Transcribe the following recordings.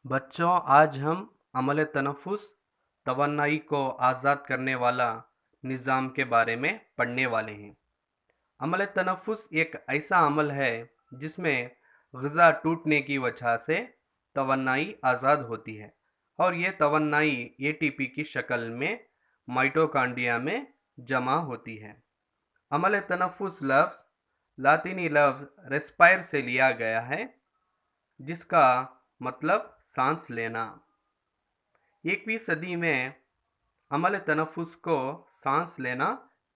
बच्चों, आज हम अमल तनफ़ुस तवन्नाई को आज़ाद करने वाला निज़ाम के बारे में पढ़ने वाले हैं। अमल तनफ़ुस एक ऐसा अमल है जिसमें ग़िज़ा टूटने की वजह से तवन्नाई आज़ाद होती है और ये तवन्नाई एटीपी की शक्ल में माइटोकॉन्ड्रिया में जमा होती है। अमल तनफ़ुस लफ्ज़ लातिनी लफ्ज़ रेस्पायर से लिया गया है, जिसका मतलब सांस लेना। 21वीं सदी में अमल तनफ़ुस को सांस लेना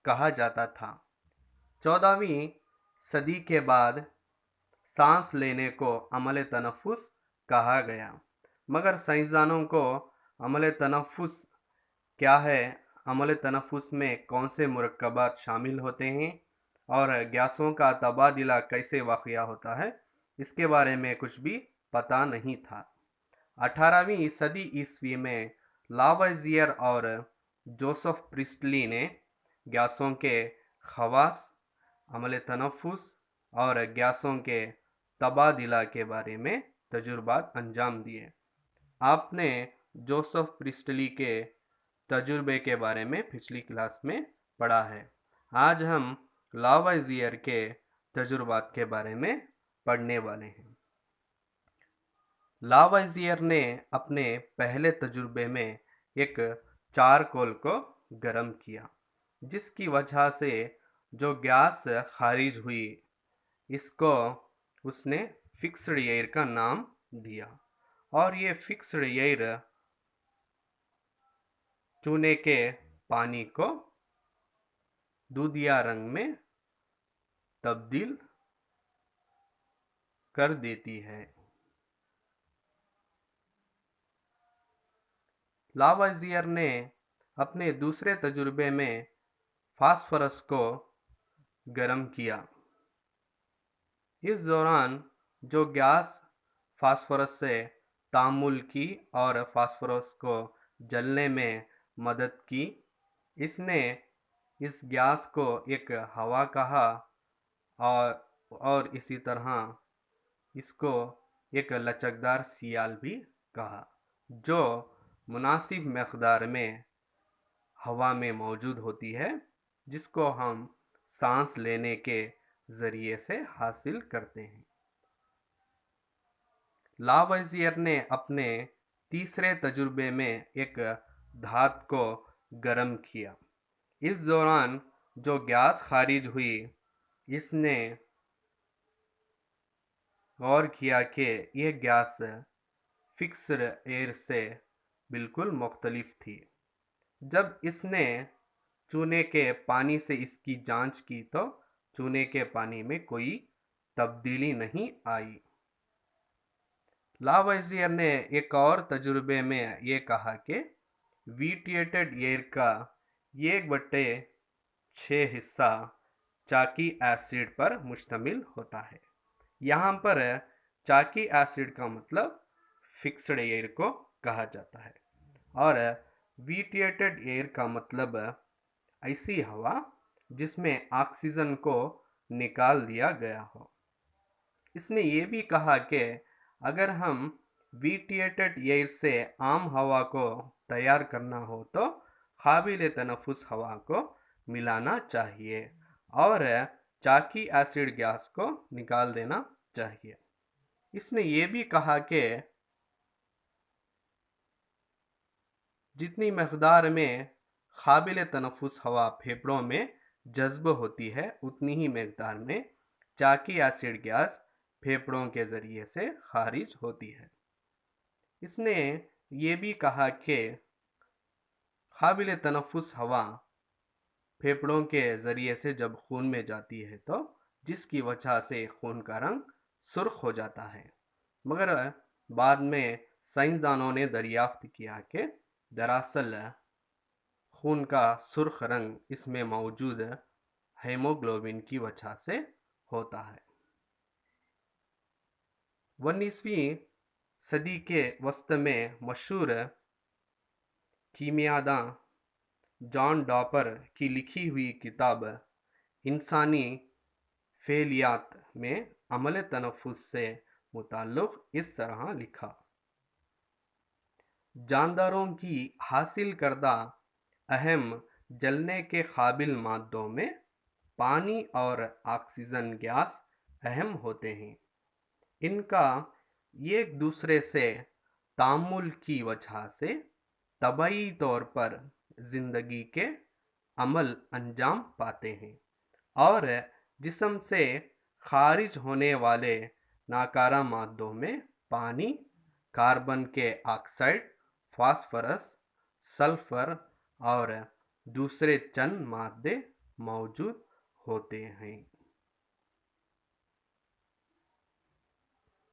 कहा जाता था। 14वीं सदी के बाद सांस लेने को अमल तनफ़ुस कहा गया। मगर साइंसदानों को अमल तनफ़ुस क्या है, अमल तनफ़ुस में कौन से मुरक्कबात शामिल होते हैं और गैसों का तबादला कैसे वाक़या होता है, इसके बारे में कुछ भी पता नहीं था। 18वीं सदी ईस्वी में लावज़ियर और जोसेफ प्रिस्टली ने गैसों के खवास, अमल तनफ़ुस और गैसों के तबादला के बारे में तजुर्बात अंजाम दिए। आपने जोसेफ प्रिस्टली के तजुर्बे के बारे में पिछली क्लास में पढ़ा है। आज हम लावज़ियर के तजुर्बात के बारे में पढ़ने वाले हैं। लावज़ियर ने अपने पहले तजुर्बे में एक चारकोल को गर्म किया, जिसकी वजह से जो गैस खारिज हुई, इसको उसने फिक्स्ड एयर का नाम दिया। और ये फिक्स्ड एयर चूने के पानी को दूधिया रंग में तब्दील कर देती है। लावज़ियर ने अपने दूसरे तजुर्बे में फास्फोरस को गर्म किया। इस दौरान जो गैस फास्फोरस से तामुल की और फास्फोरस को जलने में मदद की, इसने इस गैस को एक हवा कहा और इसी तरह इसको एक लचकदार सियाल भी कहा, जो मुनासिब मकदार में हवा में मौजूद होती है, जिसको हम सांस लेने के ज़रिए से हासिल करते हैं। लावज़ियर ने अपने तीसरे तजुर्बे में एक धात को गर्म किया। इस दौरान जो गैस खारिज हुई, इसने गौर किया कि यह गैस फिक्स्ड एयर से बिल्कुल मुख्तलिफ थी। जब इसने चूने के पानी से इसकी जांच की तो चूने के पानी में कोई तब्दीली नहीं आई। लावज़ियर ने एक और तजुर्बे में ये कहा कि वीटिएटेड एयर का 1/6 हिस्सा चाकी एसिड पर मुश्तमिल होता है। यहाँ पर चाकी एसिड का मतलब फिक्स्ड एयर को कहा जाता है और वीटिएटेड एयर का मतलब ऐसी हवा जिसमें ऑक्सीजन को निकाल दिया गया हो। इसने ये भी कहा कि अगर हम वीटिएटेड एयर से आम हवा को तैयार करना हो तो काबिल तनफ़ुस हवा को मिलाना चाहिए और चाकी एसिड गैस को निकाल देना चाहिए। इसने ये भी कहा कि जितनी मकदार में काबिल तनफ़ुस हवा फेफड़ों में जज्ब होती है, उतनी ही मकदार में चाकी एसिड गैस फेफड़ों के ज़रिए से खारिज होती है। इसने ये भी कहा कि काबिल तनफ़ुस हवा फेफड़ों के ज़रिए से जब खून में जाती है तो जिसकी वजह से खून का रंग सुर्ख हो जाता है, मगर बाद में साइंसदानों ने दरियाफ्त किया कि दरअसल खून का सुर्ख रंग इसमें मौजूद हेमोग्लोबिन की वजह से होता है। 19वीं सदी के वस्त में मशहूर कीमियादां जॉन डॉपर की लिखी हुई किताब इंसानी फ़ेलियात में अमल तनफ़ुस से मुताल्लिक़ इस तरह लिखा। جانداروں کی حاصل کردہ اہم جلنے کے قابل مادوں میں پانی اور آکسیجن گیس اہم ہوتے ہیں۔ ان کا ایک دوسرے سے تعامل کی وجہ سے طبعی طور پر زندگی کے عمل انجام پاتے ہیں، اور جسم سے خارج ہونے والے ناکارہ مادوں میں پانی، کاربن کے آکسائڈ، فاسفورس، سلفر اور دوسرے چند مادے موجود ہوتے ہیں۔